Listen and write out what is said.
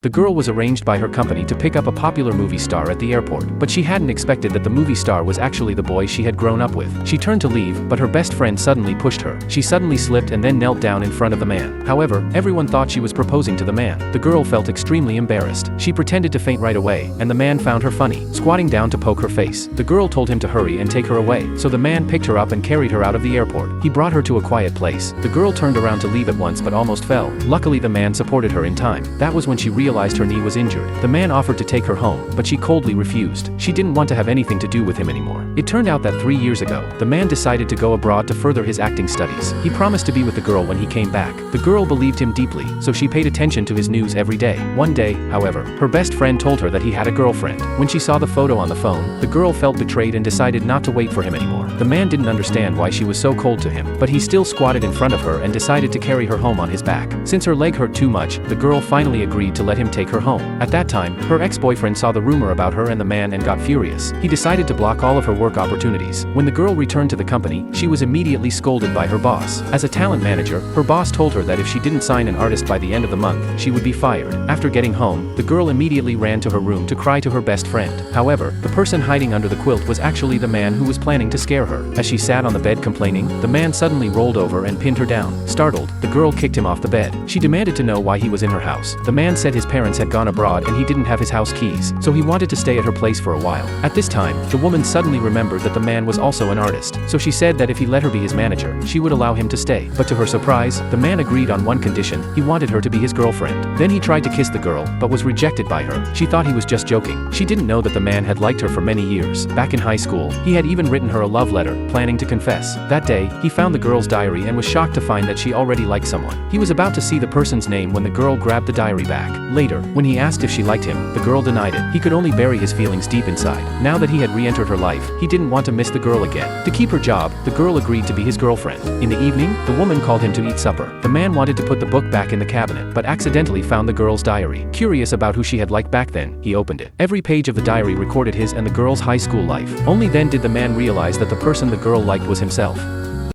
The girl was arranged by her company to pick up a popular movie star at the airport, but she hadn't expected that the movie star was actually the boy she had grown up with. She turned to leave, but her best friend suddenly pushed her. She suddenly slipped and then knelt down in front of the man. However, everyone thought she was proposing to the man. The girl felt extremely embarrassed. She pretended to faint right away, and the man found her funny, squatting down to poke her face. The girl told him to hurry and take her away, so the man picked her up and carried her out of the airport. He brought her to a quiet place. The girl turned around to leave at once but almost fell. Luckily the man supported her in time. That was when she realized her knee was injured. The man offered to take her home, but she coldly refused. She didn't want to have anything to do with him anymore. It turned out that 3 years ago, the man decided to go abroad to further his acting studies. He promised to be with the girl when he came back. The girl believed him deeply, so she paid attention to his news every day. One day, however, her best friend told her that he had a girlfriend. When she saw the photo on the phone, the girl felt betrayed and decided not to wait for him anymore. The man didn't understand why she was so cold to him, but he still squatted in front of her and decided to carry her home on his back. Since her leg hurt too much, the girl finally agreed to let him take her home. At that time, her ex-boyfriend saw the rumor about her and the man and got furious. He decided to block all of her work opportunities. When the girl returned to the company, she was immediately scolded by her boss. As a talent manager, her boss told her that if she didn't sign an artist by the end of the month, she would be fired. After getting home, the girl immediately ran to her room to cry to her best friend. However, the person hiding under the quilt was actually the man who was planning to scare her. As she sat on the bed complaining, the man suddenly rolled over and pinned her down. Startled, the girl kicked him off the bed. She demanded to know why he was in her house. The man said his parents had gone abroad and he didn't have his house keys, so he wanted to stay at her place for a while. At this time, the woman suddenly remembered that the man was also an artist, so she said that if he let her be his manager, she would allow him to stay. But to her surprise, the man agreed on one condition: he wanted her to be his girlfriend. Then he tried to kiss the girl, but was rejected by her. She thought he was just joking. She didn't know that the man had liked her for many years. Back in high school, he had even written her a love letter, planning to confess. That day, he found the girl's diary and was shocked to find that she already liked someone. He was about to see the person's name when the girl grabbed the diary back. Later, when he asked if she liked him, the girl denied it. He could only bury his feelings deep inside. Now that he had re-entered her life, he didn't want to miss the girl again. To keep her job, the girl agreed to be his girlfriend. In the evening, the woman called him to eat supper. The man wanted to put the book back in the cabinet, but accidentally found the girl's diary. Curious about who she had liked back then, he opened it. Every page of the diary recorded his and the girl's high school life. Only then did the man realize that the person the girl liked was himself.